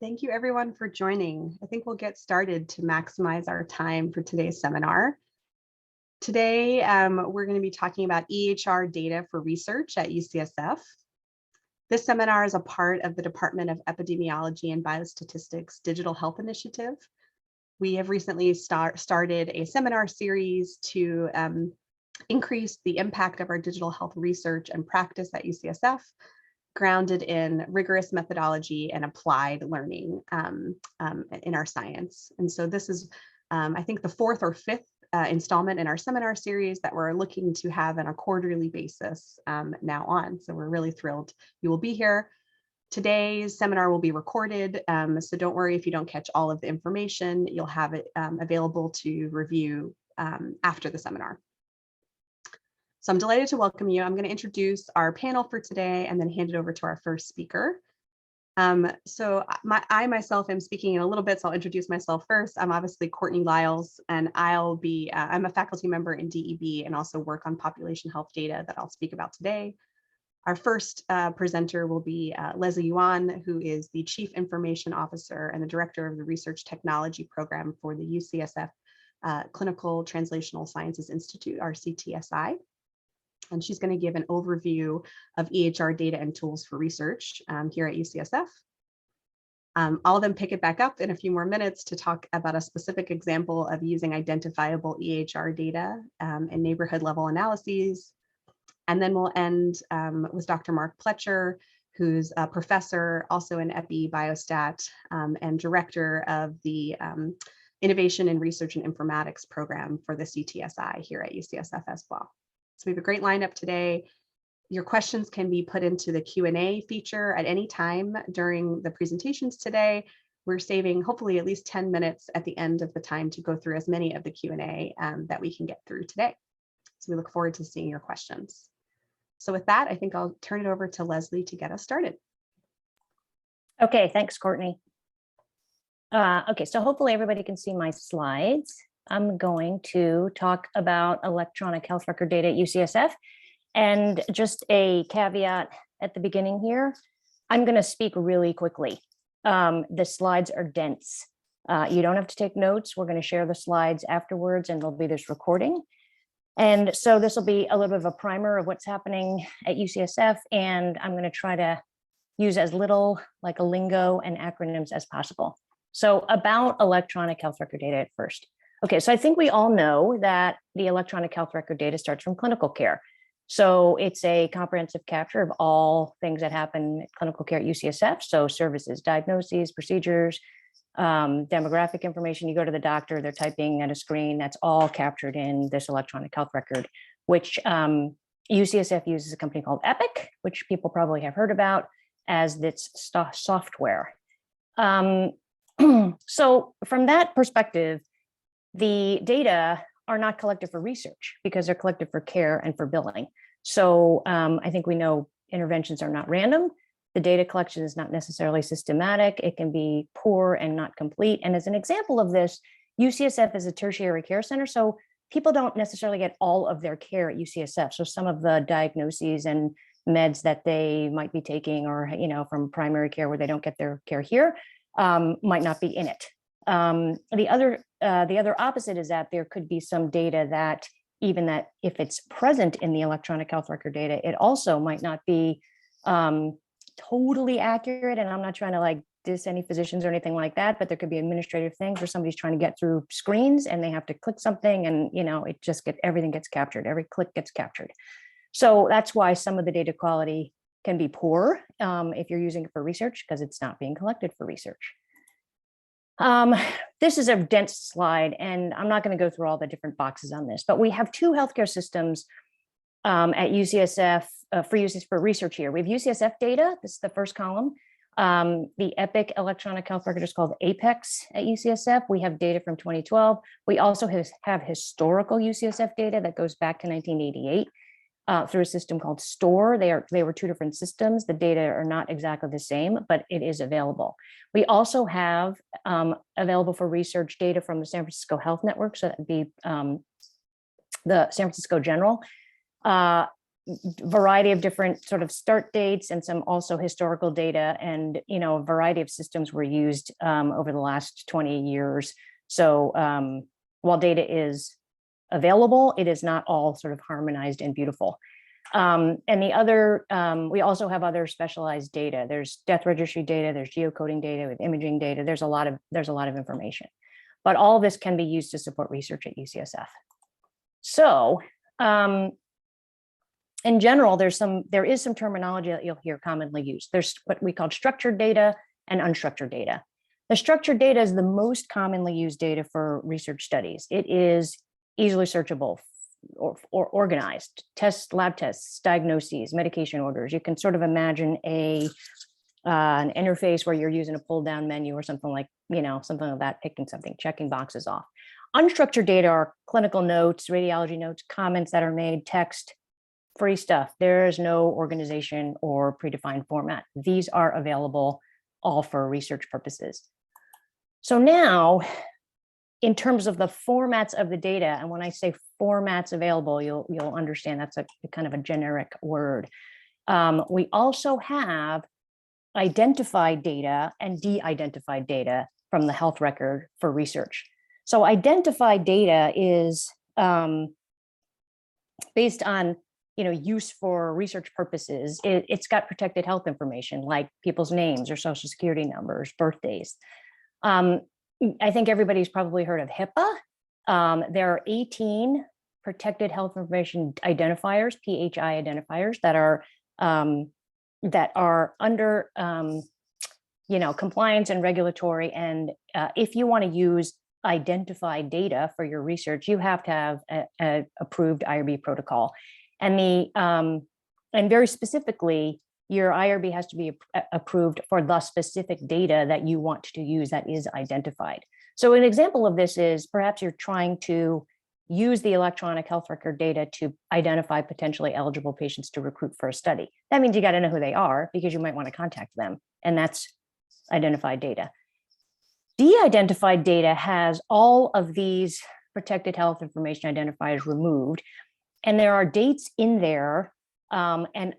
Thank you everyone for joining. I think we'll get started to maximize our time for today's seminar. Today, we're going to be talking about EHR data for research at UCSF. This seminar is a part of the Department of Epidemiology and Biostatistics Digital Health Initiative. We have recently started a seminar series to increase the impact of our digital health research and practice at UCSF, grounded in rigorous methodology and applied learning in our science. And so this is, I think, the fourth or fifth installment in our seminar series that we're looking to have on a quarterly basis now on. So we're really thrilled you will be here. Today's seminar will be recorded, so don't worry if you don't catch all of the information. You'll have it available to review after the seminar. So I'm delighted to welcome you. I'm going to introduce our panel for today and then hand it over to our first speaker. I myself am speaking in a little bit, so I'll introduce myself first. I'm obviously Courtney Lyles, and I'm a faculty member in DEB and also work on population health data that I'll speak about today. Our first presenter will be Leslie Yuan, who is the Chief Information Officer and the Director of the Research Technology Program for the UCSF Clinical Translational Sciences Institute, our CTSI. And she's going to give an overview of EHR data and tools for research here at UCSF. I'll then pick it back up in a few more minutes to talk about a specific example of using identifiable EHR data and neighborhood level analyses. And then we'll end with Dr. Mark Pletcher, who's a professor also in Epi Biostat and director of the Innovation in Research and Informatics program for the CTSI here at UCSF as well. So we have a great lineup today. Your questions can be put into the Q&A feature at any time during the presentations today. We're saving hopefully at least 10 minutes at the end of the time to go through as many of the Q&A that we can get through today. So we look forward to seeing your questions. So with that, I think I'll turn it over to Leslie to get us started. Okay, thanks, Courtney. Okay, so hopefully everybody can see my slides. I'm going to talk about electronic health record data at UCSF. And just a caveat at the beginning here, I'm going to speak really quickly. The slides are dense. You don't have to take notes. We're going to share the slides afterwards, and there'll be this recording. And so this will be a little bit of a primer of what's happening at UCSF, and I'm going to try to use as little like a lingo and acronyms as possible. So about electronic health record data at first. Okay, so I think we all know that the electronic health record data starts from clinical care. So it's a comprehensive capture of all things that happen in clinical care at UCSF. So services, diagnoses, procedures, demographic information. You go to the doctor, they're typing at a screen, that's all captured in this electronic health record, which UCSF uses a company called Epic, which people probably have heard about as its software. So from that perspective, the data are not collected for research because they're collected for care and for billing. So I think we know interventions are not random. The data collection is not necessarily systematic. It can be poor and not complete. And as an example of this, UCSF is a tertiary care center. So people don't necessarily get all of their care at UCSF. So some of the diagnoses and meds that they might be taking, or from primary care where they don't get their care here, might not be in it. The other opposite is that there could be some data that even that if it's present in the electronic health record data, it also might not be totally accurate. And I'm not trying to like diss any physicians or anything like that, but there could be administrative things where somebody's trying to get through screens and they have to click something and it just everything gets captured, every click gets captured. So that's why some of the data quality can be poor if you're using it for research because it's not being collected for research. This is a dense slide, and I'm not going to go through all the different boxes on this, but we have two healthcare systems at UCSF for use for research here. We have UCSF data. This is the first column. The Epic electronic health record is called APEX at UCSF. We have data from 2012. We also have historical UCSF data that goes back to 1988. Through a system called STORE. They were two different systems. The data are not exactly the same, but it is available. We also have available for research data from the San Francisco Health Network. So that would be the San Francisco General. variety of different sort of start dates and some also historical data, and a variety of systems were used over the last 20 years. So while data is available, it is not all sort of harmonized and beautiful. And the other, we also have other specialized data. There's death registry data, there's geocoding data, with imaging data. There's a lot of information, but all of this can be used to support research at UCSF. So in general, there is some terminology that you'll hear commonly used. There's what we call structured data and unstructured data. The structured data is the most commonly used data for research studies. It is easily searchable or organized, lab tests, diagnoses, medication orders. You can sort of imagine an interface where you're using a pull down menu or something like, something like that, picking something, checking boxes off. Unstructured data are clinical notes, radiology notes, comments that are made, text, free stuff. There is no organization or predefined format. These are available all for research purposes. So now, in terms of the formats of the data, and when I say formats available, you'll understand that's a kind of a generic word. We also have identified data and de-identified data from the health record for research. So identified data is based on use for research purposes. It's got protected health information like people's names or social security numbers, birthdays. I think everybody's probably heard of HIPAA. There are 18 protected health information identifiers, PHI identifiers, that are under compliance and regulatory. And if you want to use identified data for your research, you have to have an approved IRB protocol. And and very specifically, your IRB has to be approved for the specific data that you want to use that is identified. So an example of this is perhaps you're trying to use the electronic health record data to identify potentially eligible patients to recruit for a study. That means you got to know who they are because you might want to contact them, and that's identified data. De-identified data has all of these protected health information identifiers removed, and there are dates in there, and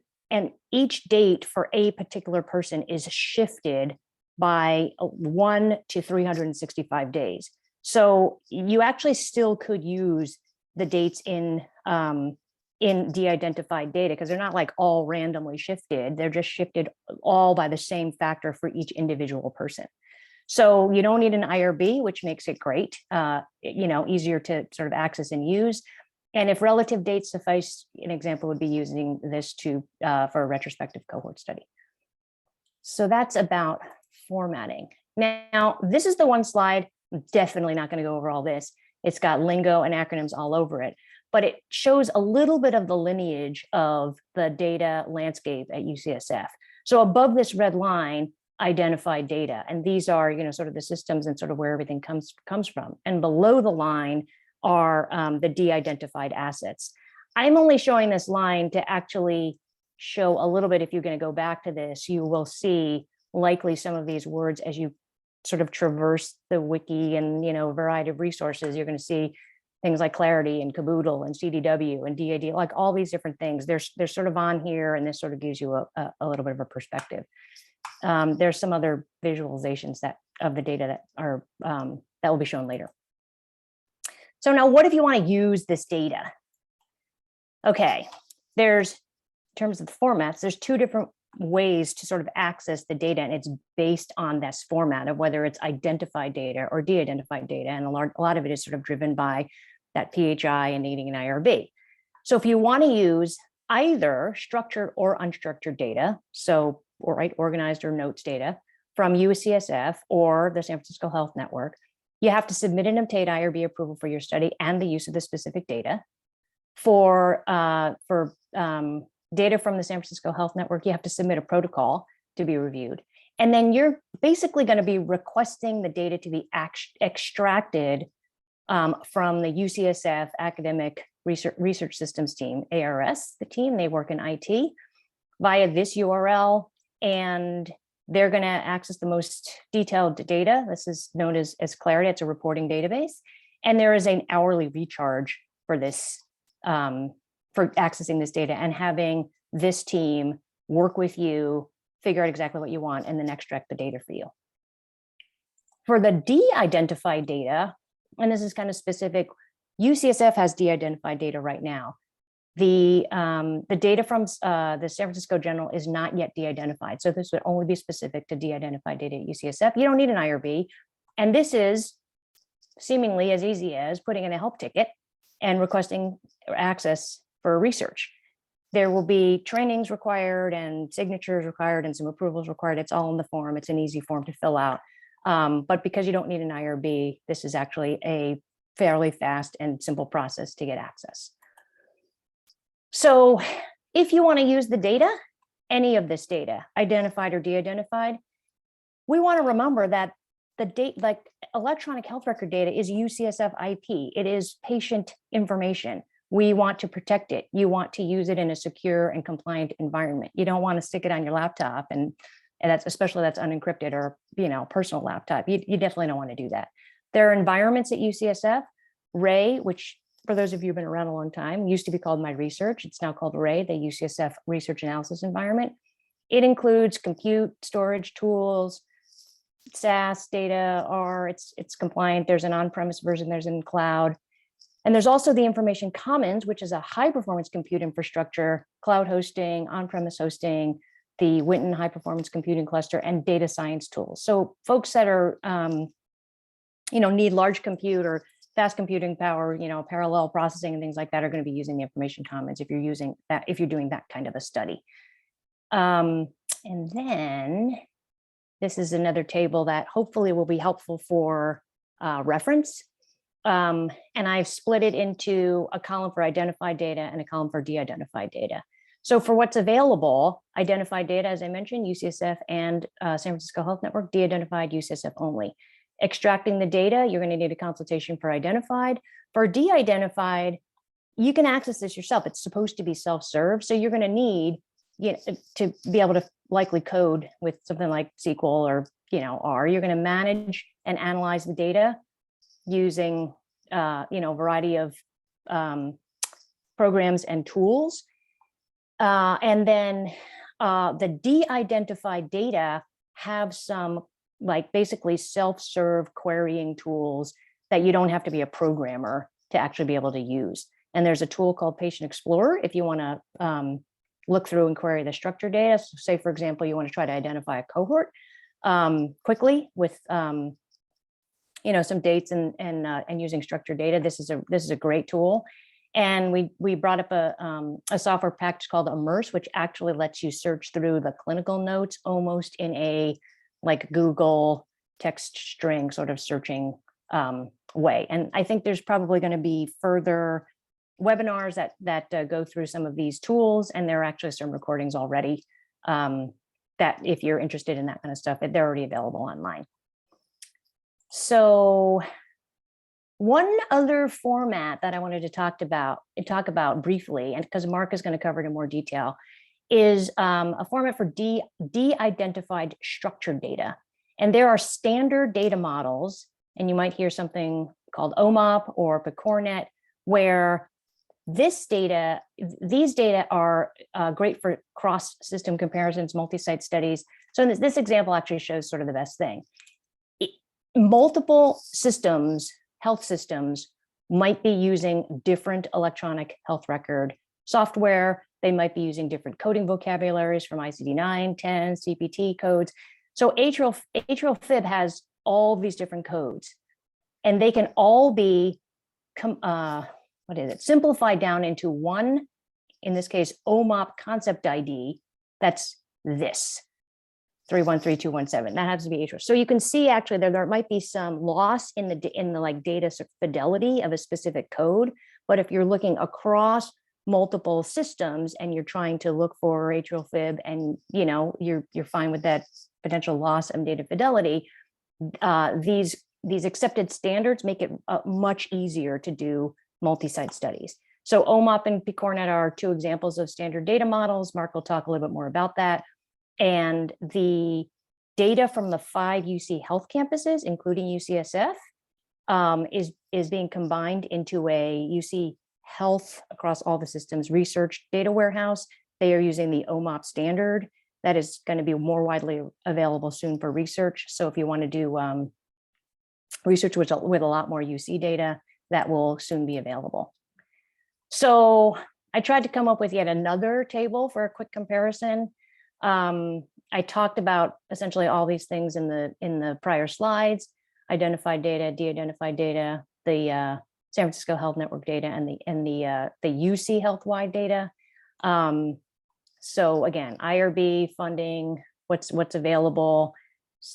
each date for a particular person is shifted by 1 to 365 days. So you actually still could use the dates in de-identified data because they're not like all randomly shifted. They're just shifted all by the same factor for each individual person. So you don't need an IRB, which makes it great, easier to sort of access and use. And if relative dates suffice, an example would be using this for a retrospective cohort study. So that's about formatting. Now, this is the one slide. I'm definitely not going to go over all this. It's got lingo and acronyms all over it, but it shows a little bit of the lineage of the data landscape at UCSF. So above this red line, identified data, and these are, sort of the systems and sort of where everything comes from. And below the line are the de-identified assets. I'm only showing this line to actually show a little bit. If you're going to go back to this, you will see likely some of these words as you sort of traverse the wiki and a variety of resources. You're going to see things like Clarity and Caboodle and CDW and DAD, like all these different things. They're sort of on here, and this sort of gives you a little bit of a perspective. There's some other visualizations of the data that are that will be shown later. So now, what if you want to use this data? Okay, in terms of the formats, there's two different ways to sort of access the data, and it's based on this format of whether it's identified data or de-identified data, and a lot of it is sort of driven by that PHI and needing an IRB. So if you want to use either structured or unstructured data, organized or notes data from UCSF or the San Francisco Health Network, you have to submit and obtain IRB approval for your study and the use of the specific data. For data from the San Francisco Health Network, you have to submit a protocol to be reviewed. And then you're basically going to be requesting the data to be extracted from the UCSF Academic Research Systems team, ARS, the team. They work in IT via this URL, and they're going to access the most detailed data. This is known as Clarity. It's a reporting database. And there is an hourly recharge for this for accessing this data and having this team work with you, figure out exactly what you want, and then extract the data for you. For the de-identified data, and this is kind of specific, UCSF has de-identified data right now. The data from the San Francisco General is not yet de-identified. So this would only be specific to de-identified data at UCSF. You don't need an IRB. And this is seemingly as easy as putting in a help ticket and requesting access for research. There will be trainings required and signatures required and some approvals required. It's all in the form. It's an easy form to fill out. But because you don't need an IRB, this is actually a fairly fast and simple process to get access. So if you want to use the data, any of this data, identified or de-identified, we want to remember that the data, like electronic health record data, is UCSF IP. It is patient information. We want to protect it. You want to use it in a secure and compliant environment. You don't want to stick it on your laptop, and that's especially that's unencrypted or personal laptop. You definitely don't want to do that. There are environments at UCSF, Ray, which for those of you who've been around a long time, used to be called My Research. It's now called Ray, the UCSF Research Analysis Environment. It includes compute, storage tools, SaaS data, or it's compliant. There's an on-premise version, there's in cloud. And there's also the Information Commons, which is a high-performance compute infrastructure, cloud hosting, on-premise hosting, the Winton high-performance computing cluster, and data science tools. So folks that are, need large compute or fast computing power, parallel processing and things like that are going to be using the Information Commons if you're doing that kind of a study. And then this is another table that hopefully will be helpful for reference. And I've split it into a column for identified data and a column for de-identified data. So for what's available, identified data, as I mentioned, UCSF and San Francisco Health Network, de-identified, UCSF only. Extracting the data, you're going to need a consultation for identified. For de-identified, you can access this yourself. It's supposed to be self-serve. So you're going to need to be able to likely code with something like SQL or R. You're going to manage and analyze the data using a variety of programs and tools. And then the de-identified data have some basically self-serve querying tools that you don't have to be a programmer to actually be able to use. And there's a tool called Patient Explorer if you want to look through and query the structured data. So say, for example, you want to try to identify a cohort quickly with some dates and using structured data. This is a great tool. And we brought up a software package called Immerse, which actually lets you search through the clinical notes almost in a Google text string sort of searching way. And I think there's probably going to be further webinars that go through some of these tools, and there are actually some recordings already that if you're interested in that kind of stuff, they're already available online. So one other format that I wanted to talk about briefly, and because Mark is going to cover it in more detail, is a format for de-identified structured data. And there are standard data models, and you might hear something called OMOP or PCORnet, where these data are great for cross-system comparisons, multi-site studies. So in this example actually shows sort of the best thing. Multiple systems, health systems, might be using different electronic health record software. They might be using different coding vocabularies from ICD-9, 10, CPT codes. So atrial fib has all these different codes, and they can all be simplified down into one, in this case, OMOP concept ID. That's this 313217. That has to be atrial. So you can see actually there might be some loss in the data fidelity of a specific code, but if you're looking across multiple systems and you're trying to look for atrial fib and you're fine with that potential loss of data fidelity, these accepted standards make it much easier to do multi-site studies. So OMOP and PCORnet are two examples of standard data models. Mark will talk a little bit more about that. And the data from the 5 UC health campuses, including UCSF, is being combined into a UC health across all the systems research data warehouse. They are using the OMOP standard that is going to be more widely available soon for research. So if you want to do research with a lot more UC data, that will soon be available. So I tried to come up with yet another table for a quick comparison. I talked about essentially all these things in the prior slides: identified data, de-identified data, the San Francisco Health Network data, and the UC health-wide data. So again, IRB funding, what's available,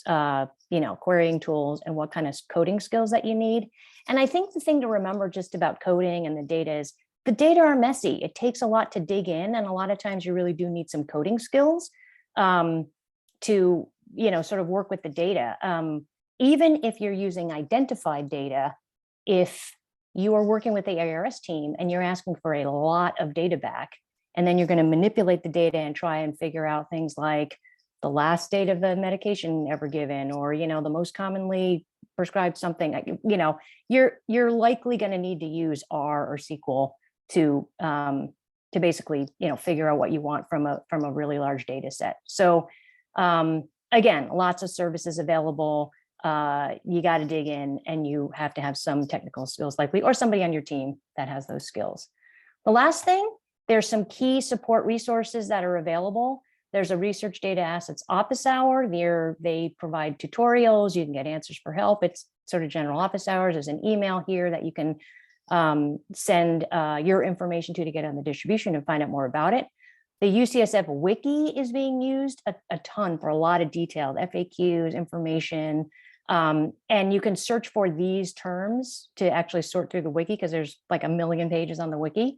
querying tools, and what kind of coding skills that you need. And I think the thing to remember just about coding and the data is the data are messy. It takes a lot to dig in, and a lot of times you really do need some coding skills to sort of work with the data. Even if you're using identified data, if you are working with the ARS team and you're asking for a lot of data back, and then you're going to manipulate the data and try and figure out things like the last date of the medication ever given, or the most commonly prescribed something, you're likely going to need to use R or SQL to basically figure out what you want from a really large data set. So again, lots of services available. You got to dig in, and you have to have some technical skills likely, or somebody on your team that has those skills. The last thing, there's some key support resources that are available. There's a research data assets office hour. They provide tutorials. You can get answers for help. It's sort of general office hours. There's an email here that you can send your information to get on the distribution and find out more about it. The UCSF wiki is being used a ton for a lot of detailed FAQs, information, and you can search for these terms to actually sort through the wiki, because there's like 1 million pages on the wiki.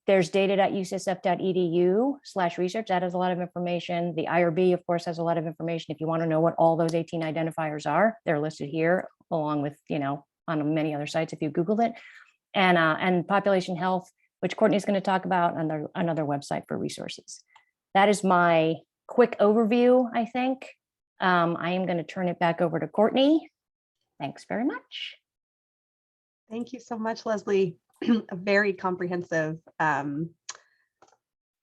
There's data.ucsf.edu/research. That has a lot of information. The IRB, of course, has a lot of information. If you want to know what all those 18 identifiers are, they're listed here, along with, on many other sites if you Googled it. And population health, which Courtney's going to talk about, on another website for resources. That is my quick overview, I think. I am going to turn it back over to Courtney. Thanks very much. Thank you so much, Leslie. A very comprehensive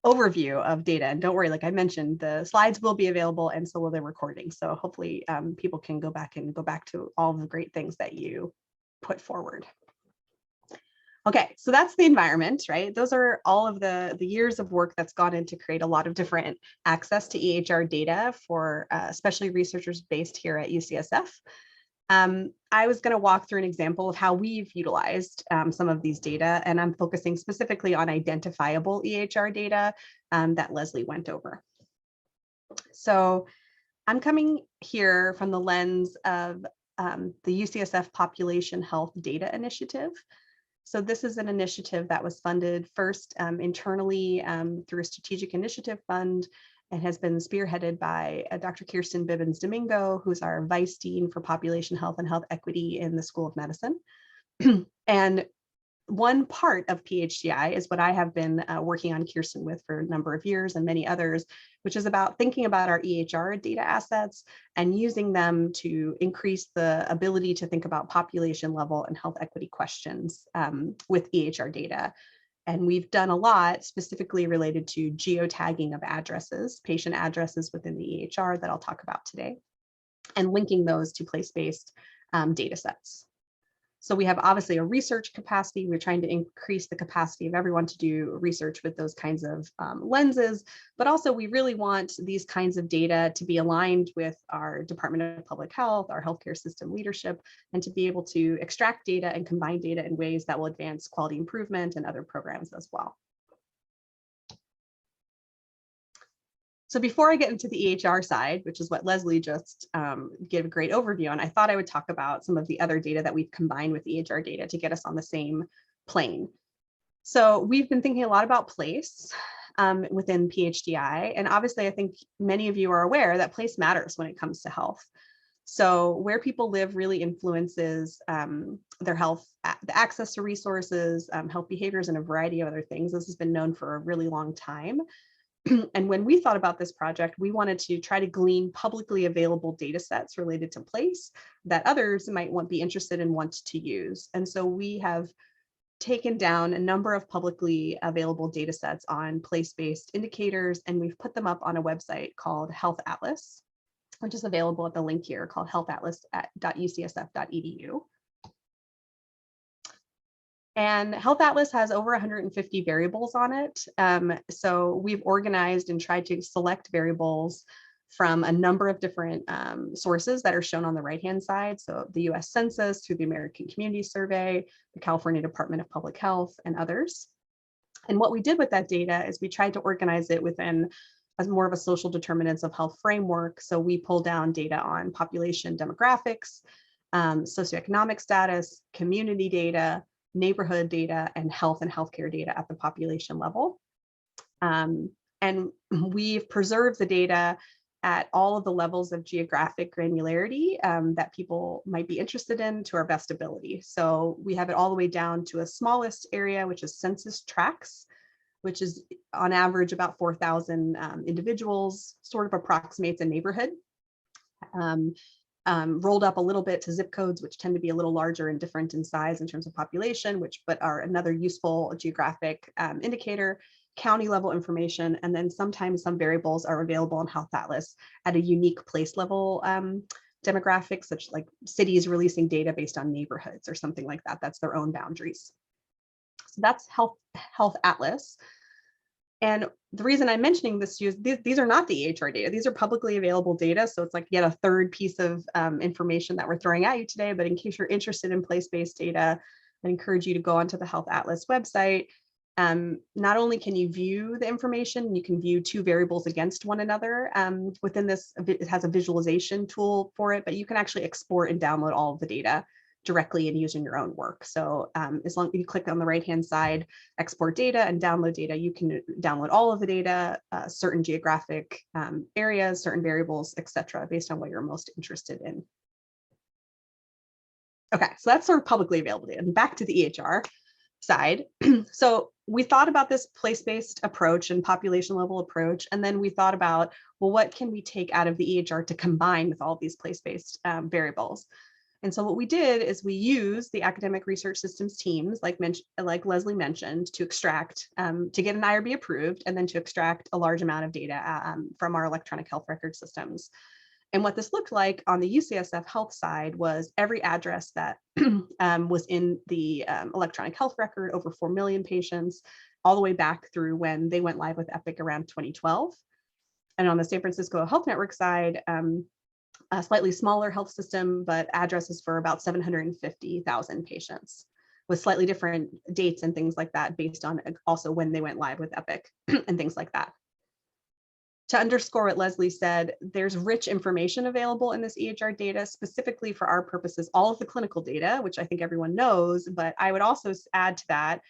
overview of data. And don't worry, like I mentioned, the slides will be available, and so will the recording. So hopefully people can go back to all of the great things that you put forward. Okay, so that's the environment, right? Those are all of the years of work that's gone in to create a lot of different access to EHR data for especially researchers based here at UCSF. I was going to walk through an example of how we've utilized some of these data, and I'm focusing specifically on identifiable EHR data that Leslie went over. So I'm coming here from the lens of the UCSF Population Health Data Initiative. So this is an initiative that was funded first internally through a strategic initiative fund, and has been spearheaded by Dr. Kirsten Bibbins-Domingo, who's our Vice Dean for Population Health and Health Equity in the School of Medicine. And one part of PHDI is what I have been working on Kirsten with for a number of years, and many others, which is about thinking about our EHR data assets and using them to increase the ability to think about population level and health equity questions with EHR data. And we've done a lot specifically related to geotagging of addresses, patient addresses within the EHR that I'll talk about today, and linking those to place-based data sets. So we have obviously a research capacity. We're trying to increase the capacity of everyone to do research with those kinds of lenses, but also we really want these kinds of data to be aligned with our Department of Public Health, our healthcare system leadership, and to be able to extract data and combine data in ways that will advance quality improvement and other programs as well. So before I get into the EHR side, which is what Leslie just gave a great overview on, I thought I would talk about some of the other data that we've combined with EHR data to get us on the same plane. So we've been thinking a lot about place within PHDI. And obviously, I think many of you are aware that place matters when it comes to health. So where people live really influences their health, the access to resources, health behaviors, and a variety of other things. This has been known for a really long time. And when we thought about this project, we wanted to try to glean publicly available data sets related to place that others might be interested and want to use. And so we have taken down a number of publicly available data sets on place-based indicators, and we've put them up on a website called Health Atlas, which is available at the link here called healthatlas.ucsf.edu. And Health Atlas has over 150 variables on it. So we've organized and tried to select variables from a number of different sources that are shown on the right-hand side. So the US Census, through the American Community Survey, the California Department of Public Health, and others. And what we did with that data is we tried to organize it within as more of a social determinants of health framework. So we pulled down data on population demographics, socioeconomic status, community data, neighborhood data, and health and healthcare data at the population level. And we've preserved the data at all of the levels of geographic granularity that people might be interested in to our best ability. So we have it all the way down to a smallest area, which is census tracts, which is on average about 4,000 individuals, sort of approximates a neighborhood. Rolled up a little bit to zip codes, which tend to be a little larger and different in size in terms of population, but are another useful geographic indicator, county level information, and then sometimes some variables are available on Health Atlas at a unique place level demographics, such like cities releasing data based on neighborhoods or something like that. That's their own boundaries. So that's Health Atlas. And the reason I'm mentioning this is these are not the EHR data. These are publicly available data. So it's like yet a third piece of information that we're throwing at you today. But in case you're interested in place-based data, I encourage you to go onto the Health Atlas website. Not only can you view the information, you can view two variables against one another. Within this, it has a visualization tool for it, but you can actually export and download all of the data directly and use in your own work. So as long as you click on the right-hand side, export data and download data, you can download all of the data, certain geographic areas, certain variables, etc., based on what you're most interested in. Okay, so that's sort of publicly available data. And back to the EHR side. So we thought about this place-based approach and population level approach, and then we thought about, well, what can we take out of the EHR to combine with all of these place-based variables? And so what we did is we used the academic research systems teams, like Leslie mentioned, to extract, to get an IRB approved, and then to extract a large amount of data from our electronic health record systems. And what this looked like on the UCSF health side was every address that was in the electronic health record, over 4 million patients, all the way back through when they went live with Epic around 2012. And on the San Francisco Health Network side, a slightly smaller health system, but addresses for about 750,000 patients with slightly different dates and things like that based on also when they went live with Epic and things like that. To underscore what Leslie said, there's rich information available in this EHR data, specifically for our purposes, all of the clinical data, which I think everyone knows, but I would also add to that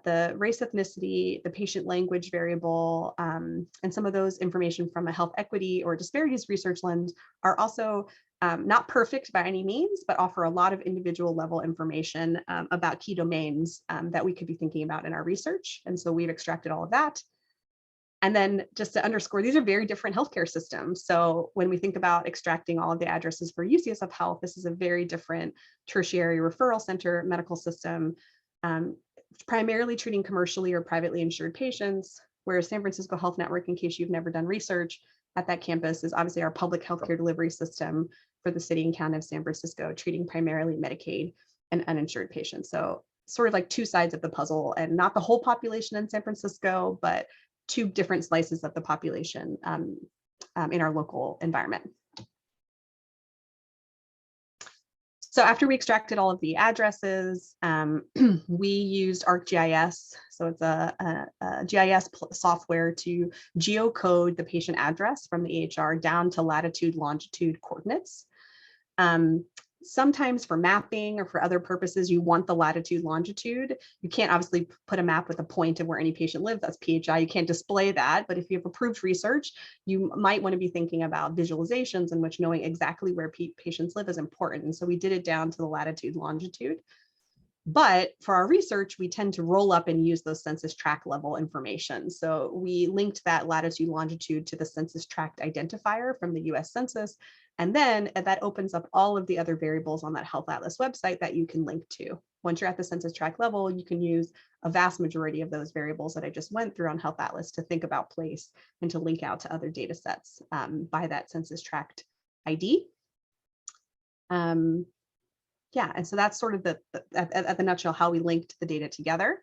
the race, ethnicity, the patient language variable, and some of those information from a health equity or disparities research lens are also not perfect by any means, but offer a lot of individual level information about key domains that we could be thinking about in our research. And so we've extracted all of that. And then just to underscore, these are very different healthcare systems. So when we think about extracting all of the addresses for UCSF Health, this is a very different tertiary referral center medical system, primarily treating commercially or privately insured patients, whereas San Francisco Health Network, in case you've never done research at that campus, is obviously our public healthcare delivery system for the city and county of San Francisco, treating primarily Medicaid and uninsured patients. So sort of like two sides of the puzzle, and not the whole population in San Francisco, but two different slices of the population in our local environment. So after we extracted all of the addresses, we used ArcGIS. So it's a GIS software to geocode the patient address from the EHR down to latitude, longitude coordinates. Sometimes for mapping or for other purposes, you want the latitude, longitude. You can't obviously put a map with a point of where any patient lives. That's PHI. You can't display that. But if you have approved research, you might want to be thinking about visualizations in which knowing exactly where patients live is important. And so we did it down to the latitude, longitude. But for our research, we tend to roll up and use those census tract level information. So we linked that latitude, longitude to the census tract identifier from the US Census. And then that opens up all of the other variables on that Health Atlas website that you can link to. Once you're at the census tract level, you can use a vast majority of those variables that I just went through on Health Atlas to think about place and to link out to other data sets by that census tract ID. Yeah, and so that's sort of at the nutshell how we linked the data together.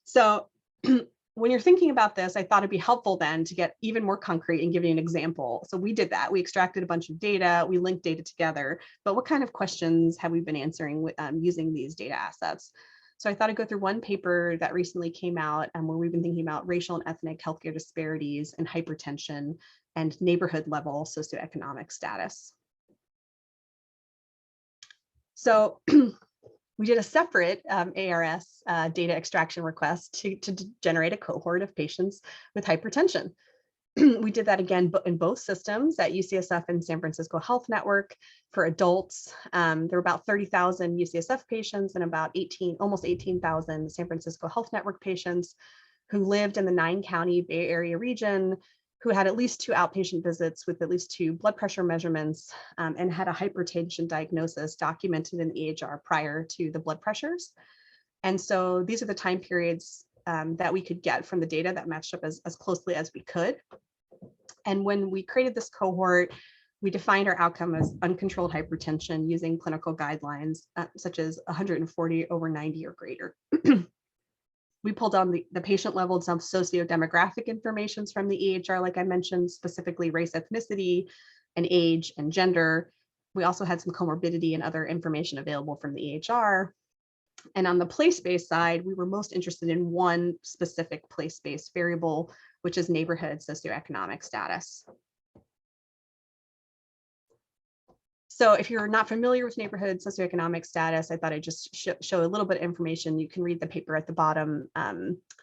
So when you're thinking about this, I thought it'd be helpful then to get even more concrete and give you an example. So we did that. We extracted a bunch of data, we linked data together, but what kind of questions have we been answering with, using these data assets? So I thought I'd go through one paper that recently came out where we've been thinking about racial and ethnic healthcare disparities and hypertension and neighborhood level socioeconomic status. So we did a separate ARS data extraction request to generate a cohort of patients with hypertension. We did that again in both systems at UCSF and San Francisco Health Network for adults. There were about 30,000 UCSF patients and about almost 18,000 San Francisco Health Network patients who lived in the 9-county Bay Area region, who had at least 2 outpatient visits with at least 2 blood pressure measurements and had a hypertension diagnosis documented in the EHR prior to the blood pressures. And so these are the time periods that we could get from the data that matched up as closely as we could. And when we created this cohort, we defined our outcome as uncontrolled hypertension using clinical guidelines such as 140/90 or greater. We pulled on the patient level some socio-demographic information from the EHR, like I mentioned, specifically race, ethnicity, and age and gender. We also had some comorbidity and other information available from the EHR. And on the place-based side, we were most interested in one specific place-based variable, which is neighborhood socioeconomic status. So if you're not familiar with neighborhood socioeconomic status, I thought I'd just show a little bit of information. You can read the paper at the bottom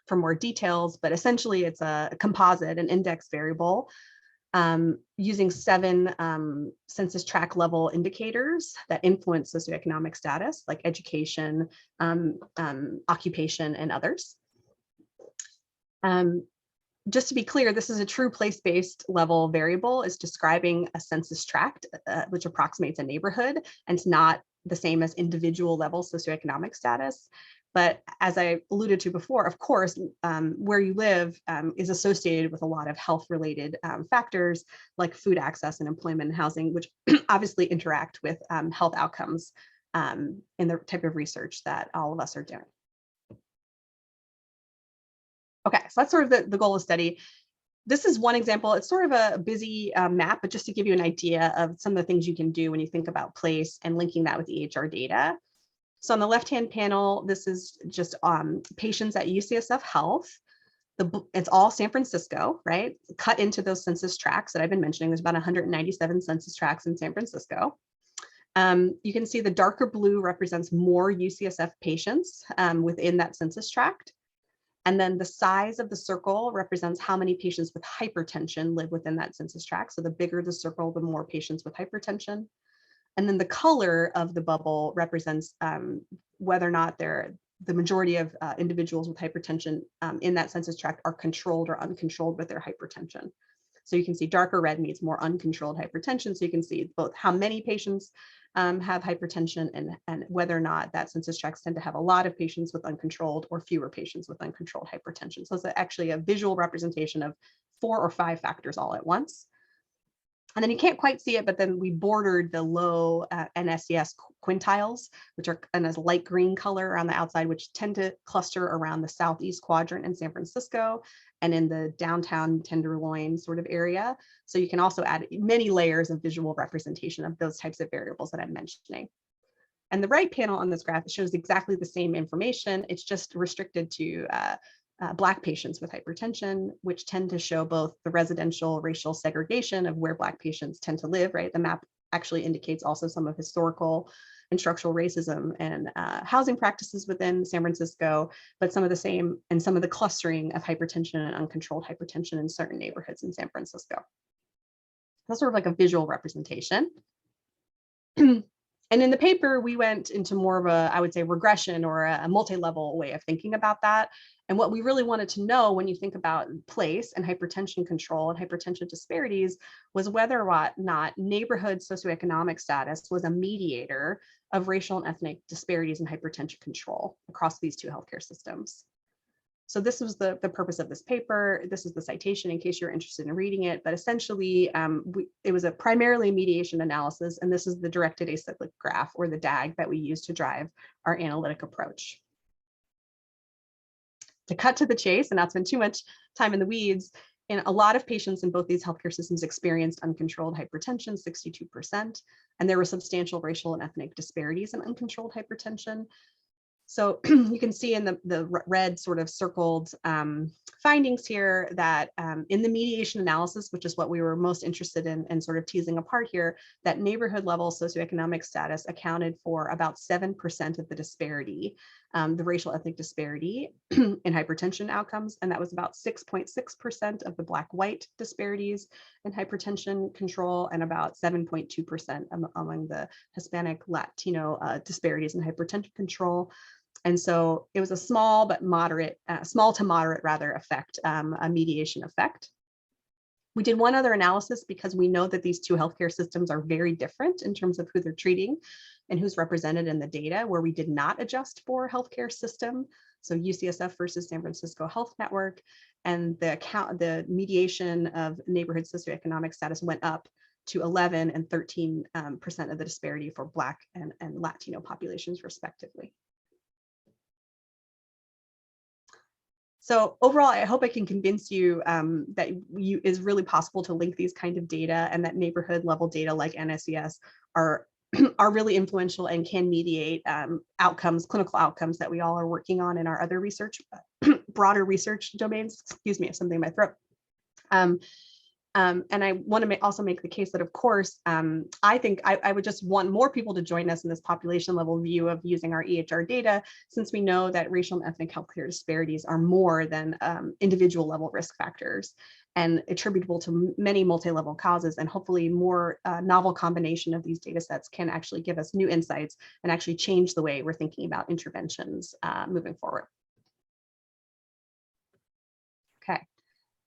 for more details, but essentially it's a composite, an index variable using 7 census tract level indicators that influence socioeconomic status, like education, occupation, and others. Just to be clear, this is a true place-based level variable. It's describing a census tract, which approximates a neighborhood, and it's not the same as individual level socioeconomic status. But as I alluded to before, of course, where you live is associated with a lot of health-related factors like food access and employment and housing, which obviously interact with health outcomes in the type of research that all of us are doing. Okay, so that's sort of the goal of the study. This is one example. It's sort of a busy map, but just to give you an idea of some of the things you can do when you think about place and linking that with EHR data. So on the left-hand panel, this is just patients at UCSF Health. It's all San Francisco, right? Cut into those census tracts that I've been mentioning. There's about 197 census tracts in San Francisco. You can see the darker blue represents more UCSF patients within that census tract. And then the size of the circle represents how many patients with hypertension live within that census tract. So the bigger the circle, the more patients with hypertension. And then the color of the bubble represents whether or not the majority of individuals with hypertension in that census tract are controlled or uncontrolled with their hypertension. So you can see darker red means more uncontrolled hypertension. So you can see both how many patients have hypertension and whether or not that census tracts tend to have a lot of patients with uncontrolled or fewer patients with uncontrolled hypertension. So it's actually a visual representation of 4 or 5 factors all at once. And then you can't quite see it, but then we bordered the low NSES quintiles, which are in a light green color around the outside, which tend to cluster around the southeast quadrant in San Francisco and in the downtown Tenderloin sort of area. So you can also add many layers of visual representation of those types of variables that I'm mentioning. And the right panel on this graph shows exactly the same information. It's just restricted to Black patients with hypertension, which tend to show both the residential racial segregation of where Black patients tend to live, right? The map actually indicates also some of historical and structural racism and housing practices within San Francisco, but some of the same and some of the clustering of hypertension and uncontrolled hypertension in certain neighborhoods in San Francisco. That's sort of like a visual representation. And in the paper, we went into more of a, I would say, regression or a multi-level way of thinking about that. And what we really wanted to know when you think about place and hypertension control and hypertension disparities was whether or not neighborhood socioeconomic status was a mediator of racial and ethnic disparities in hypertension control across these two healthcare systems. So this was the purpose of this paper. This is the citation in case you're interested in reading it, but essentially it was a primarily mediation analysis, and this is the directed acyclic graph or the DAG that we use to drive our analytic approach. To cut to the chase and not spend too much time in the weeds, and a lot of patients in both these healthcare systems experienced uncontrolled hypertension, 62%, and there were substantial racial and ethnic disparities in uncontrolled hypertension. So you can see in the red sort of circled findings here that in the mediation analysis, which is what we were most interested in sort of teasing apart here, that neighborhood level socioeconomic status accounted for about 7% of the disparity, the racial ethnic disparity in hypertension outcomes. And that was about 6.6% of the Black-white disparities in hypertension control and about 7.2% among the Hispanic Latino disparities in hypertension control. And so it was a small but moderate, small to moderate rather effect, a mediation effect. We did one other analysis because we know that these two healthcare systems are very different in terms of who they're treating and who's represented in the data, where we did not adjust for healthcare system. So UCSF versus San Francisco Health Network, and the mediation of neighborhood socioeconomic status went up to 11 and 13% of the disparity for Black and Latino populations respectively. So overall, I hope I can convince you that it is really possible to link these kind of data, and that neighborhood level data like NSES are really influential and can mediate outcomes, clinical outcomes that we all are working on in our other research, broader research domains. Excuse me, I have something in my throat. And I want to also make the case that, of course, I think I would just want more people to join us in this population level view of using our EHR data, since we know that racial and ethnic healthcare disparities are more than individual level risk factors and attributable to many multi-level causes, and hopefully more novel combination of these data sets can actually give us new insights and actually change the way we're thinking about interventions moving forward. Okay.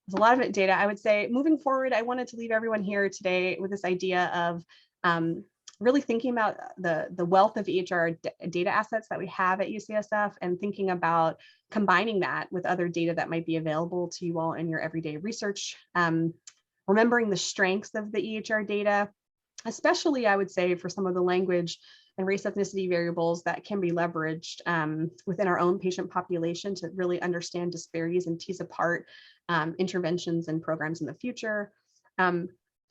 There's a lot of data. I would say moving forward, I wanted to leave everyone here today with this idea of really thinking about the wealth of EHR data assets that we have at UCSF, and thinking about combining that with other data that might be available to you all in your everyday research. Remembering the strengths of the EHR data, especially I would say for some of the language and race ethnicity variables that can be leveraged within our own patient population to really understand disparities and tease apart interventions and programs in the future.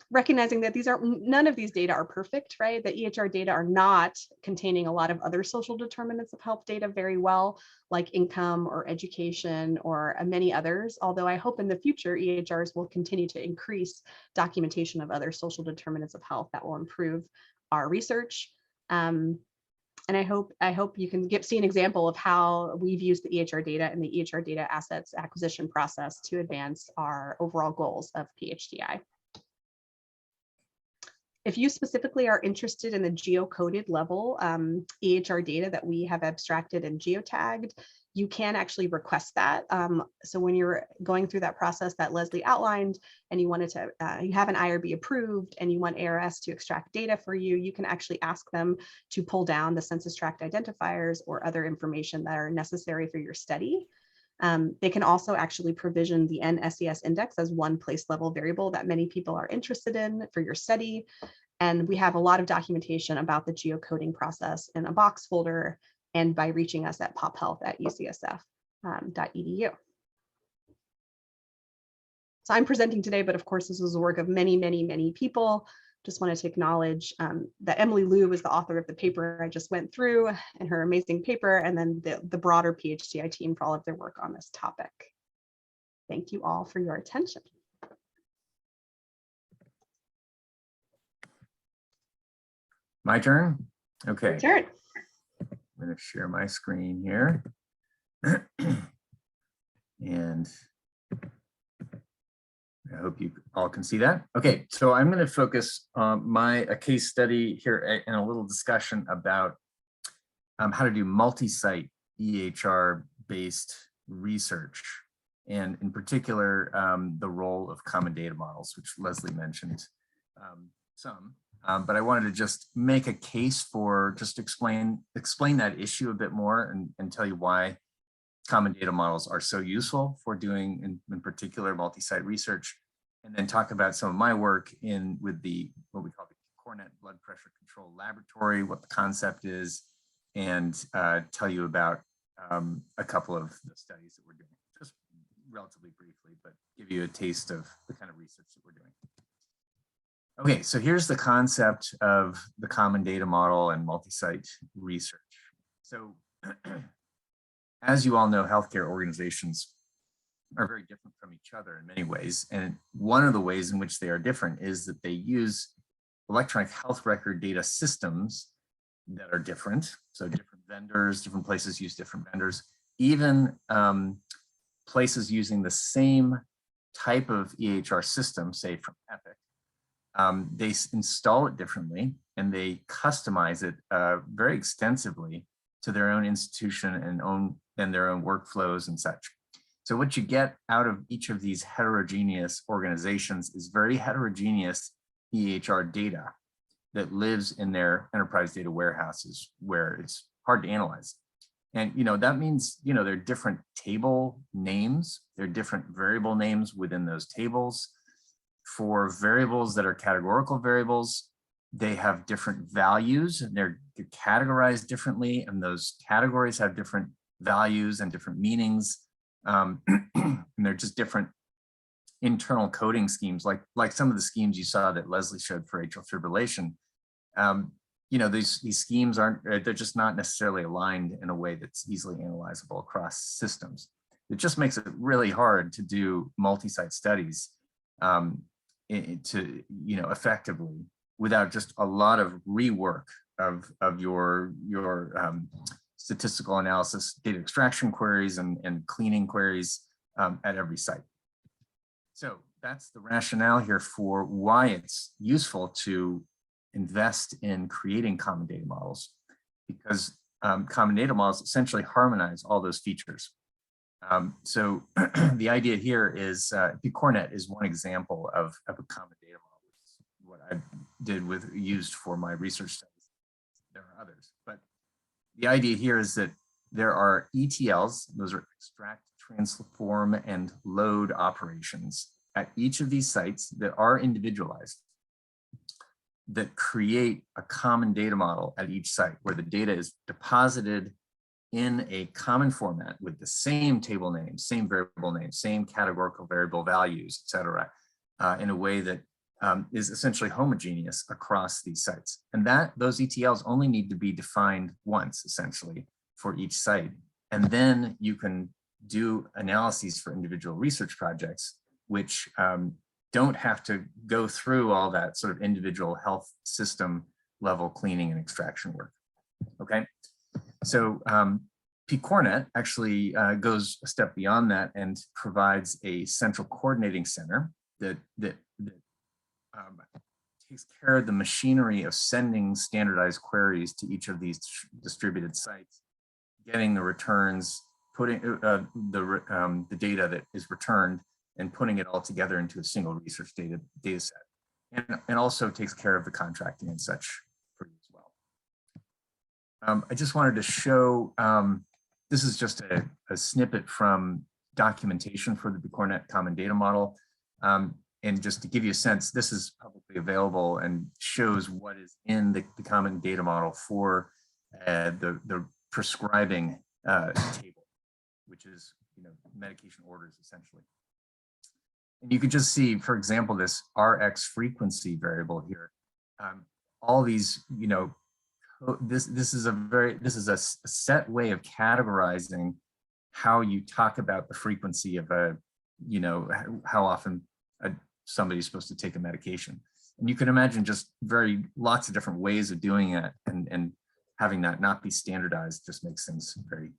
Recognizing that none of these data are perfect, right? The EHR data are not containing a lot of other social determinants of health data very well, like income or education or many others. Although I hope in the future, EHRs will continue to increase documentation of other social determinants of health that will improve our research. And I hope you can see an example of how we've used the EHR data and the EHR data assets acquisition process to advance our overall goals of PHDI. If you specifically are interested in the geocoded level EHR data that we have abstracted and geotagged, you can actually request that. So when you're going through that process that Leslie outlined, and you wanted to, you have an IRB approved and you want ARS to extract data for you, you can actually ask them to pull down the census tract identifiers or other information that are necessary for your study. They can also actually provision the NSES index as one place level variable that many people are interested in for your study. And we have a lot of documentation about the geocoding process in a box folder and by reaching us at pophealth@ucsf.edu. So I'm presenting today, but of course this was the work of many, many, many people. Just wanted to acknowledge that Emily Liu was the author of the paper I just went through and her amazing paper, and then the broader PHDI team for all of their work on this topic. Thank you all for your attention. My turn? Okay. Your turn. I'm going to share my screen here. And I hope you all can see that. Okay, so I'm going to focus a case study here and a little discussion about how to do multi-site EHR-based research, and in particular, the role of common data models, which Leslie mentioned some. But I wanted to just make a case for just explain that issue a bit more and tell you why common data models are so useful for doing, in particular, multi-site research, and then talk about some of my work with what we call the PCORnet blood pressure control laboratory, what the concept is, and tell you about a couple of the studies that we're doing, just relatively briefly, but give you a taste of the kind of research that we're doing. Okay, so here's the concept of the common data model and multi-site research. So as you all know, healthcare organizations are very different from each other in many ways. And one of the ways in which they are different is that they use electronic health record data systems that are different. So different vendors, different places use different vendors, even places using the same type of EHR system, say from Epic, they install it differently and they customize it very extensively to their own institution and their own workflows and such. So what you get out of each of these heterogeneous organizations is very heterogeneous EHR data that lives in their enterprise data warehouses where it's hard to analyze. And that means there are different table names, there are different variable names within those tables. For variables that are categorical variables, they have different values and they're categorized differently, and those categories have different values and different meanings. And they're just different internal coding schemes, like some of the schemes you saw that Leslie showed for atrial fibrillation. These schemes they're just not necessarily aligned in a way that's easily analyzable across systems. It just makes it really hard to do multi-site studies effectively without just a lot of rework of your statistical analysis, data extraction queries and cleaning queries at every site. So that's the rationale here for why it's useful to invest in creating common data models, because common data models essentially harmonize all those features. So the idea here is PCORnet is one example of a common data model, which is what I used for my research studies. There are others, but the idea here is that there are ETLs, those are extract, transform, and load operations at each of these sites that are individualized, that create a common data model at each site where the data is deposited in a common format with the same table names, same variable names, same categorical variable values, et cetera, in a way that is essentially homogeneous across these sites. And those ETLs only need to be defined once, essentially, for each site. And then you can do analyses for individual research projects, which don't have to go through all that sort of individual health system level cleaning and extraction work. Okay, so PCORnet actually goes a step beyond that and provides a central coordinating center that takes care of the machinery of sending standardized queries to each of these distributed sites, getting the returns, putting the data that is returned and putting it all together into a single research data set, and also takes care of the contracting and such for you as well. I just wanted to show, this is just a snippet from documentation for the PCORnet common data model. And just to give you a sense, this is publicly available and shows what is in the common data model for the prescribing table, which is medication orders essentially. And you can just see, for example, this RX frequency variable here. All these, this is a set way of categorizing how you talk about the frequency of how often somebody's supposed to take a medication. And you can imagine just lots of different ways of doing it, and having that not be standardized just makes things very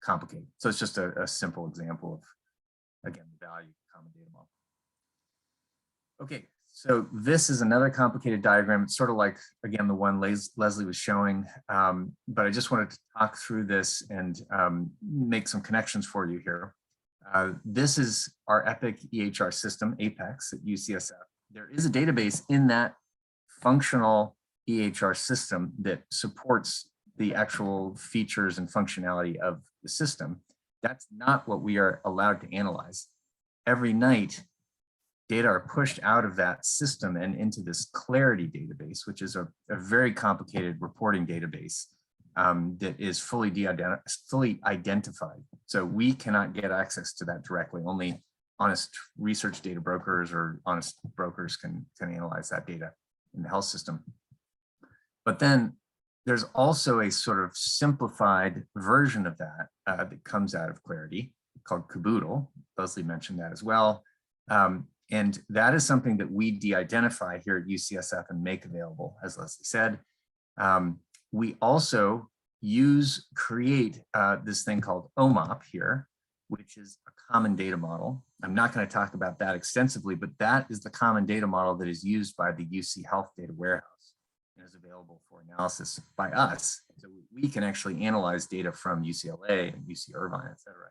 complicated. So it's just a simple example of, again, the value of common data model. Okay, so this is another complicated diagram. It's sort of like, again, the one Leslie was showing, but I just wanted to talk through this and make some connections for you here. This is our EPIC EHR system, APEX at UCSF. There is a database in that functional EHR system that supports the actual features and functionality of the system. That's not what we are allowed to analyze. Every night, data are pushed out of that system and into this Clarity database, which is a very complicated reporting database that is fully identified. So we cannot get access to that directly. Only honest research data brokers or honest brokers can analyze that data in the health system. But then there's also a sort of simplified version of that that comes out of Clarity called Caboodle. Leslie mentioned that as well. And that is something that we de-identify here at UCSF and make available, as Leslie said. We also create this thing called OMOP here, which is a common data model. I'm not going to talk about that extensively, but that is the common data model that is used by the UC Health Data Warehouse and is available for analysis by us. So we can actually analyze data from UCLA and UC Irvine, et cetera.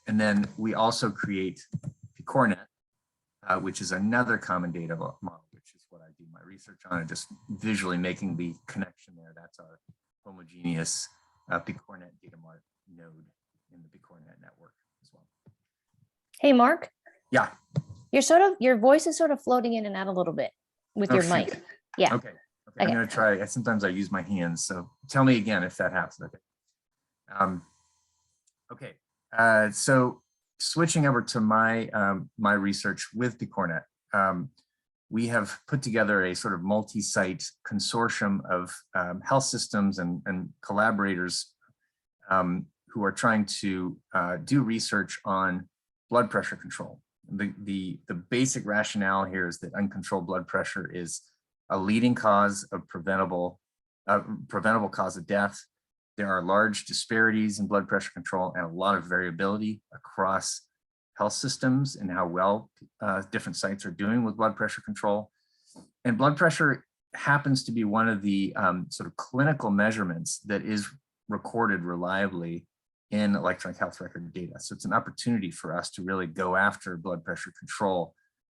And then we also create PCORnet, which is another common data model, which is what I do my research on, and just visually making the connection there. That's our homogeneous PCORnet data mart node in the PCORnet network as well. Hey, Mark. Yeah. Your voice is sort of floating in and out a little bit with your mic. Yeah. Okay. I'm going to try. Sometimes I use my hands. So tell me again if that happens. Okay. So switching over to my research with PCORnet, we have put together a sort of multi-site consortium of health systems and collaborators who are trying to do research on blood pressure control. The basic rationale here is that uncontrolled blood pressure is a leading cause of preventable cause of death. There are large disparities in blood pressure control and a lot of variability across health systems and how well different sites are doing with blood pressure control. And blood pressure happens to be one of the sort of clinical measurements that is recorded reliably in electronic health record data. So it's an opportunity for us to really go after blood pressure control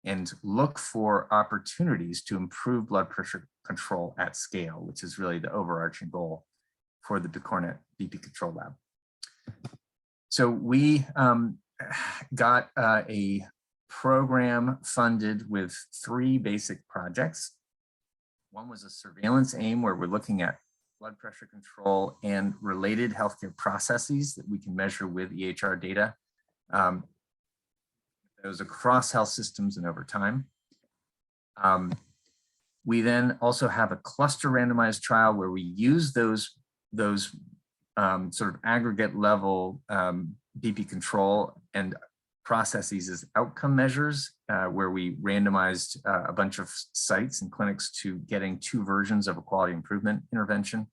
and look for opportunities to improve blood pressure control at scale, which is really the overarching goal for the PCORnet BP Control Lab. So we got a program funded with 3 basic projects. One was a surveillance aim where we're looking at blood pressure control and related healthcare processes that we can measure with EHR data. Those across health systems and over time. We then also have a cluster randomized trial where we use those sort of aggregate level BP control and processes as outcome measures, where we randomized a bunch of sites and clinics to getting 2 versions of a quality improvement intervention.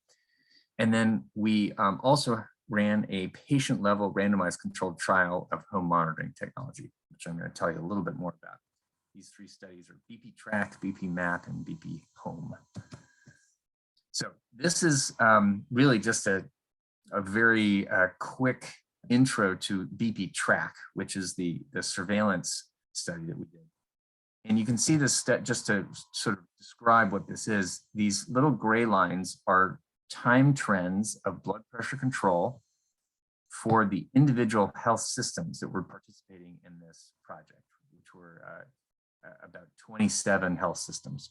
And then we also ran a patient level randomized controlled trial of home monitoring technology, which I'm going to tell you a little bit more about. These 3 studies are BP Track, BP Map, and BP Home. So this is really just a very quick intro to BP Track, which is the surveillance study that we did. And you can see this just to sort of describe what this is. These little gray lines are time trends of blood pressure control for the individual health systems that were participating in this project, which were about 27 health systems.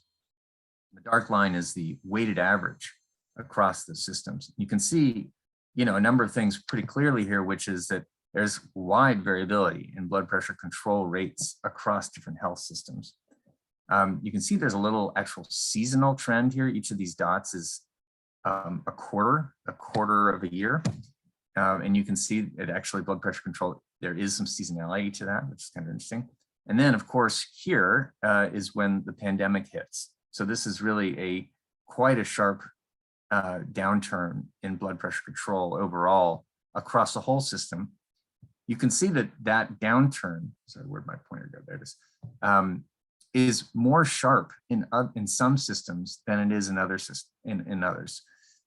The dark line is the weighted average across the systems. You can see, a number of things pretty clearly here, which is that there's wide variability in blood pressure control rates across different health systems. You can see there's a little actual seasonal trend here. Each of these dots is a quarter of a year. And you can see that actually blood pressure control, there is some seasonality to that, which is kind of interesting. And then of course, here is when the pandemic hits. So this is really quite a sharp downturn in blood pressure control overall across the whole system. You can see that downturn, sorry, where'd my pointer go? There it is. is more sharp in some systems than it is in in others.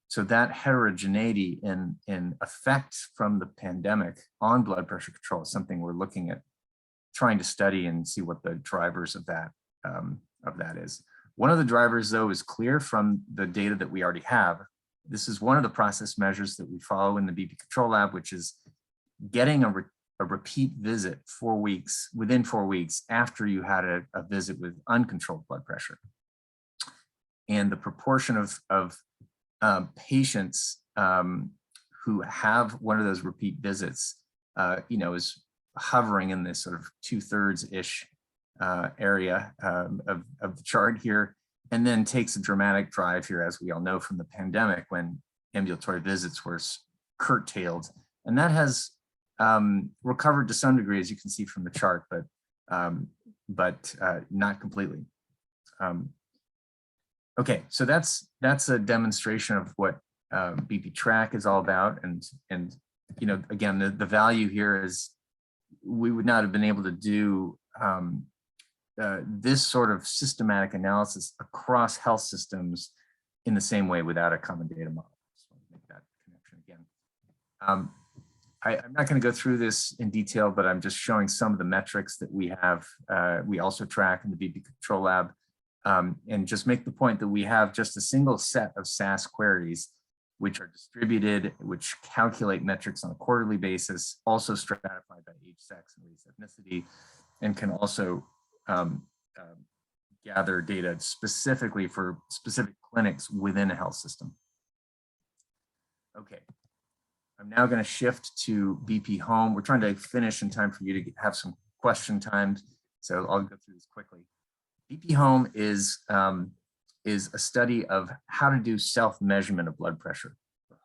So that heterogeneity in effect from the pandemic on blood pressure control is something we're looking at trying to study and see what the drivers of that is. One of the drivers, though, is clear from the data that we already have. This is one of the process measures that we follow in the BP Control Lab, which is getting a repeat visit within 4 weeks after you had a visit with uncontrolled blood pressure. And the proportion of patients who have one of those repeat visits, is hovering in this sort of 2/3-ish area of the chart here, and then takes a dramatic drive here, as we all know from the pandemic, when ambulatory visits were curtailed. And that has recovered to some degree, as you can see from the chart, but not completely. Okay, so that's a demonstration of what BP Track is all about, and again, the value here is we would not have been able to do this sort of systematic analysis across health systems in the same way without a common data model. So I'll make that connection again. I'm not going to go through this in detail, but I'm just showing some of the metrics that we have. We also track in the BP Control Lab, and just make the point that we have just a single set of SAS queries, which are distributed, which calculate metrics on a quarterly basis, also stratified by age, sex, and race, ethnicity, and can also gather data specifically for specific clinics within a health system. Okay, I'm now going to shift to BP Home. We're trying to finish in time for you to have some question times, so I'll go through this quickly. BP Home is a study of how to do self-measurement of blood pressure,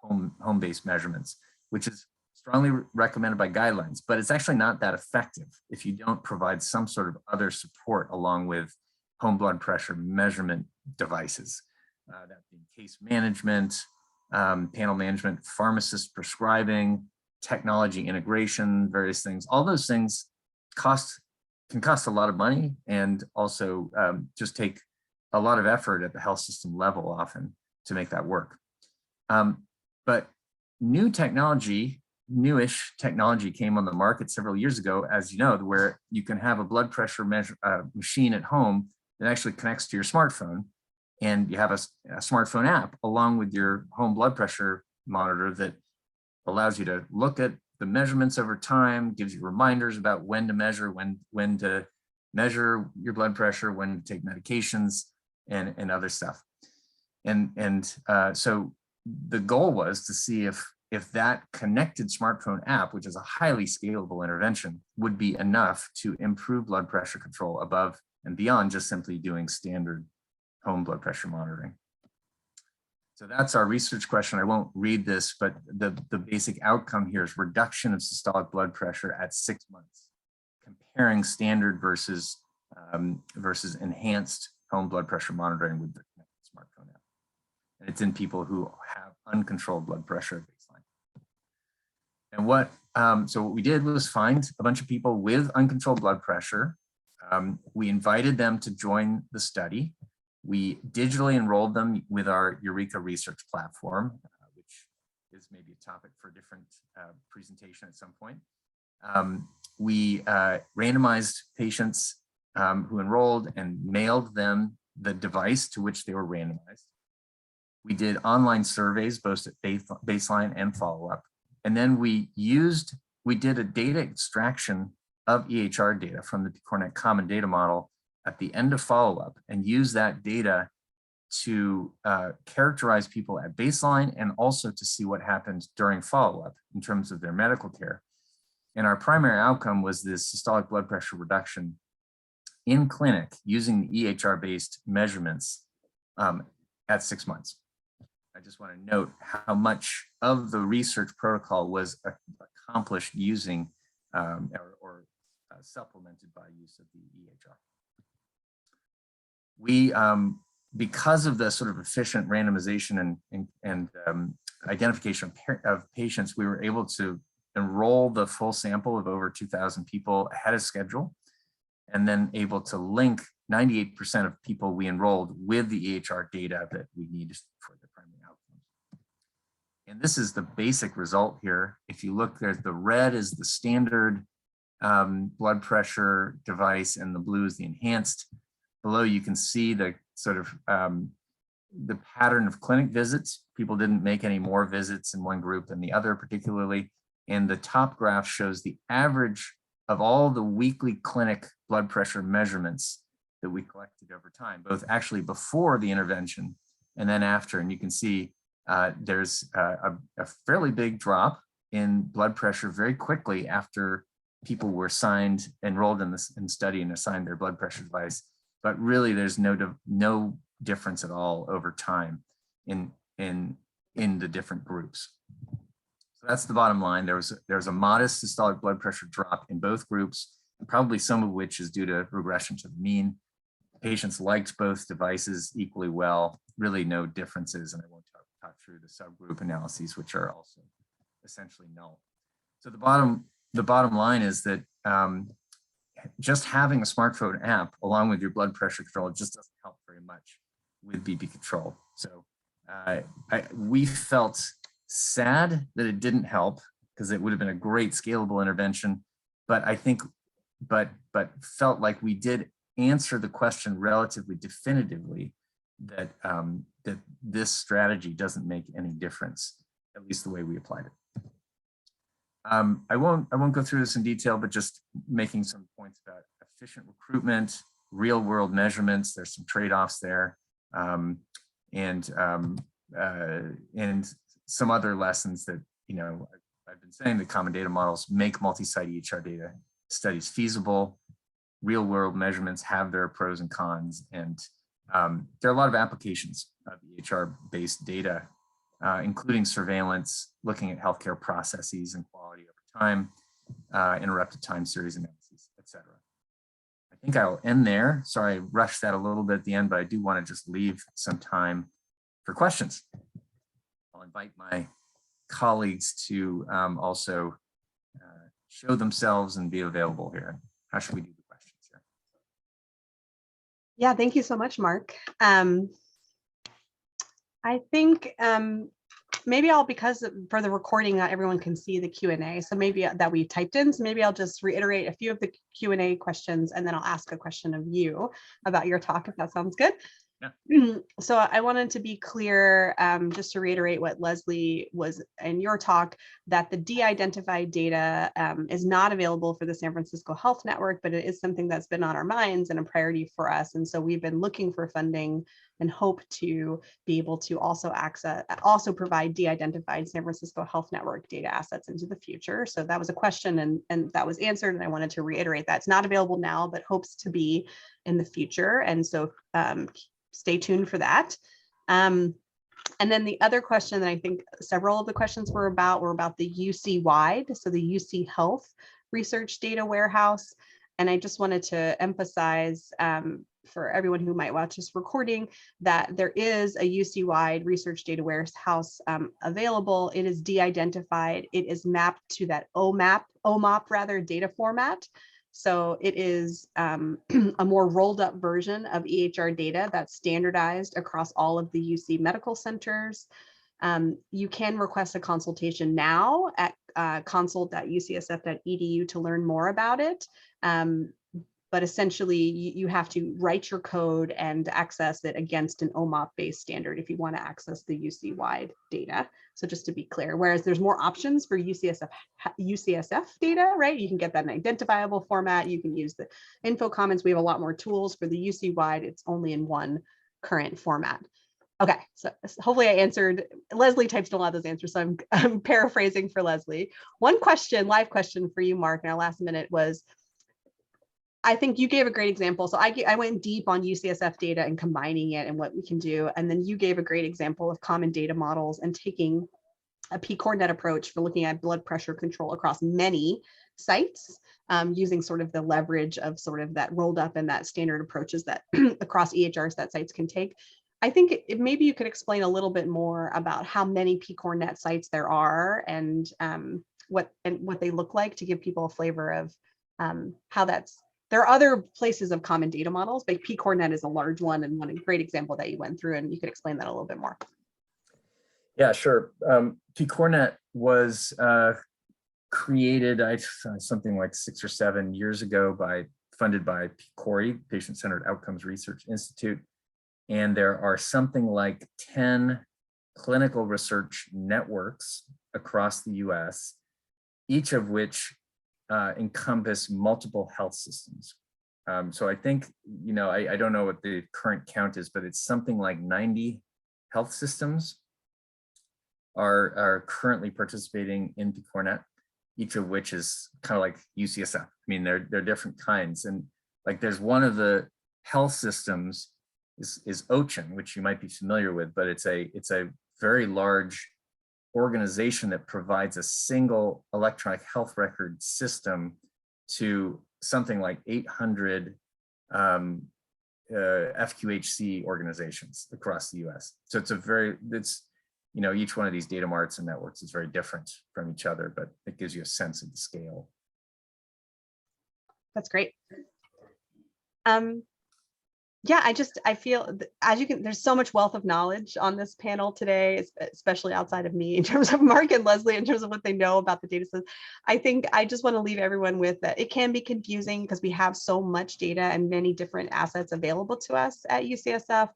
home-based measurements, which is strongly recommended by guidelines, but it's actually not that effective if you don't provide some sort of other support along with home blood pressure measurement devices. That being case management, panel management, pharmacist prescribing, technology integration, various things. All those things can cost a lot of money, and also just take a lot of effort at the health system level often to make that work. But newish technology came on the market several years ago, as you know, where you can have a blood pressure machine at home that actually connects to your smartphone, and you have a smartphone app along with your home blood pressure monitor that allows you to look at the measurements over time, gives you reminders about when to measure, when to measure your blood pressure, when to take medications, and other stuff. So the goal was to see if that connected smartphone app, which is a highly scalable intervention, would be enough to improve blood pressure control above and beyond just simply doing standard home blood pressure monitoring. So that's our research question. I won't read this, but the basic outcome here is reduction of systolic blood pressure at 6 months, comparing standard versus enhanced home blood pressure monitoring with the smartphone app. And it's in people who have uncontrolled blood pressure at baseline. And so what we did was find a bunch of people with uncontrolled blood pressure. We invited them to join the study. We digitally enrolled them with our Eureka research platform, which is maybe a topic for a different presentation at some point. We randomized patients who enrolled and mailed them the device to which they were randomized. We did online surveys, both at baseline and follow-up. And then we did a data extraction of EHR data from the PCORnet common data model at the end of follow-up, and use that data to characterize people at baseline and also to see what happened during follow-up in terms of their medical care. And our primary outcome was this systolic blood pressure reduction in clinic using the EHR-based measurements at 6 months. I just want to note how much of the research protocol was accomplished using or supplemented by use of the EHR. We, because of the sort of efficient randomization and identification of patients, we were able to enroll the full sample of over 2,000 people ahead of schedule. and then able to link 98% of people we enrolled with the EHR data that we need for the primary outcomes. And this is the basic result here. If you look, there's the red is the standard blood pressure device, and the blue is the enhanced. Below, you can see the sort of the pattern of clinic visits. People didn't make any more visits in one group than the other particularly. And the top graph shows the average of all the weekly clinic blood pressure measurements that we collected over time, both actually before the intervention and then after. And you can see there's a fairly big drop in blood pressure very quickly after people were enrolled in this study and assigned their blood pressure device. But really, there's no difference at all over time in the different groups. So that's the bottom line. There was a modest systolic blood pressure drop in both groups, probably some of which is due to regression to the mean. Patients liked both devices equally well, really no differences, and I won't talk through the subgroup analyses, which are also essentially null. So the bottom line is that just having a smartphone app along with your blood pressure control just doesn't help very much with BP control. So we felt sad that it didn't help, because it would have been a great scalable intervention, but I think, but felt like we did answer the question relatively definitively that that this strategy doesn't make any difference, at least the way we applied it. I won't go through this in detail, but just making some points about efficient recruitment, real world measurements. There's some trade-offs there, and some other lessons that, I've been saying that common data models make multi-site EHR data studies feasible. Real world measurements have their pros and cons, and there are a lot of applications of EHR-based data, including surveillance, looking at healthcare processes and quality over time, interrupted time series analyses, et cetera. I think I'll end there. Sorry, I rushed that a little bit at the end, but I do want to just leave some time for questions. I'll invite my colleagues to also show themselves and be available here. How should we do the questions here? Yeah, thank you so much, Mark. I think maybe because for the recording, not everyone can see the Q&A, so maybe that we typed in, so maybe I'll just reiterate a few of the Q&A questions, and then I'll ask a question of you about your talk, if that sounds good. Yeah. So I wanted to be clear, just to reiterate what Leslie was in your talk, that the de-identified data is not available for the San Francisco Health Network, but it is something that's been on our minds and a priority for us. And so we've been looking for funding and hope to be able to also provide de-identified San Francisco Health Network data assets into the future. So that was a question, and that was answered. And I wanted to reiterate that it's not available now, but hopes to be in the future. And so stay tuned for that. And then the other question that I think several of the questions were about the UC-wide, so the UC Health Research Data Warehouse. And I just wanted to emphasize for everyone who might watch this recording that there is a UC-wide research data warehouse available. It is de-identified. It is mapped to that OMOP data format. So it is a more rolled up version of EHR data that's standardized across all of the UC medical centers. You can request a consultation now at consult.ucsf.edu to learn more about it. But essentially, you have to write your code and access it against an OMOP-based standard if you want to access the UC-wide data. So just to be clear, whereas there's more options for UCSF data, right? You can get that in identifiable format. You can use the info comments. We have a lot more tools. For the UC-wide, it's only in one current format. Okay, so hopefully I answered. Leslie typed in a lot of those answers, so I'm paraphrasing for Leslie. One question, live question for you, Mark, in our last minute was, I think you gave a great example. So I went deep on UCSF data and combining it and what we can do. And then you gave a great example of common data models and taking a PCORnet approach for looking at blood pressure control across many sites, using sort of the leverage of sort of that rolled up and that standard approaches that across EHRs that sites can take. I think maybe you could explain a little bit more about how many PCORnet sites there are and what they look like, to give people a flavor of how that's there are other places of common data models, but PCORnet is a large one and one great example that you went through, and you could explain that a little bit more. Yeah, sure. PCORnet was created something like 6 or 7 years ago funded by PCORI, Patient-Centered Outcomes Research Institute. And there are something like 10 clinical research networks across the US, each of which encompass multiple health systems. So I think, I don't know what the current count is, but it's something like 90 health systems are currently participating in PCORnet, each of which is kind of like UCSF. I mean, they're different kinds. And like there's one of the health systems is OCHIN, which you might be familiar with, but it's a very large organization that provides a single electronic health record system to something like 800 FQHC organizations across the US. So each one of these data marts and networks is very different from each other, but it gives you a sense of the scale. That's great. Yeah, I feel there's so much wealth of knowledge on this panel today, especially outside of me in terms of Mark and Leslie, in terms of what they know about the data sets. I think I just want to leave everyone with that it can be confusing because we have so much data and many different assets available to us at UCSF,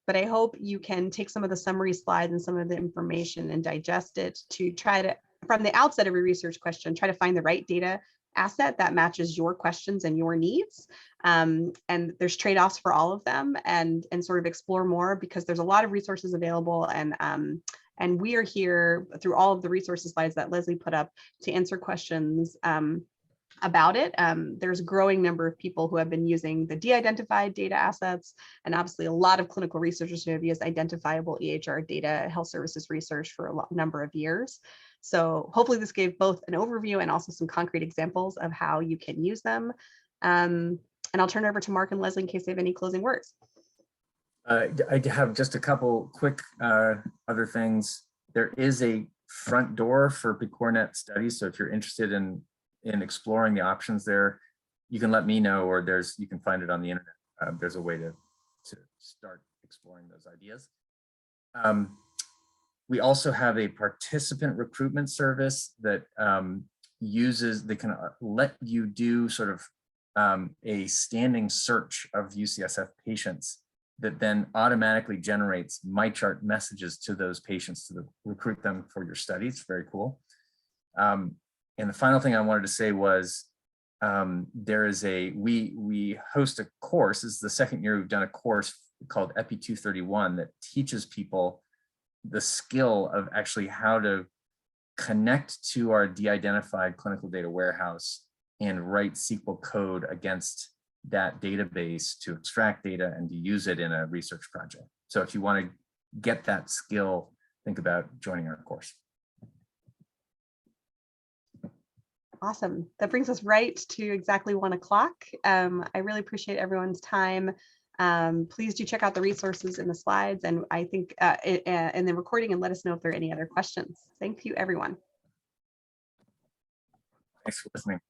but I hope you can take some of the summary slides and some of the information and digest it to try to, from the outset of your research question, try to find the right data asset that matches your questions and your needs. And there's trade-offs for all of them, and sort of explore more, because there's a lot of resources available, and we are here through all of the resources slides that Leslie put up to answer questions about it. There's a growing number of people who have been using the de-identified data assets, and obviously a lot of clinical researchers who have used identifiable EHR data health services research for a number of years. So hopefully this gave both an overview and also some concrete examples of how you can use them. And I'll turn it over to Mark and Leslie in case they have any closing words. I have just a couple quick other things. There is a front door for PCORnet studies. So if you're interested in exploring the options there, you can let me know, or you can find it on the internet. There's a way to start exploring those ideas. We also have a participant recruitment service that they can let you do sort of a standing search of UCSF patients that then automatically generates MyChart messages to those patients to recruit them for your study. It's very cool. And the final thing I wanted to say was we host a course. This is the second year we've done a course called Epi 231 that teaches people the skill of actually how to connect to our de-identified clinical data warehouse and write SQL code against that database to extract data and to use it in a research project. So if you want to get that skill, think about joining our course. Awesome. That brings us right to exactly 1 o'clock. I really appreciate everyone's time. Please do check out the resources in the slides, and I think in the recording, and let us know if there are any other questions. Thank you, everyone. Thanks for listening.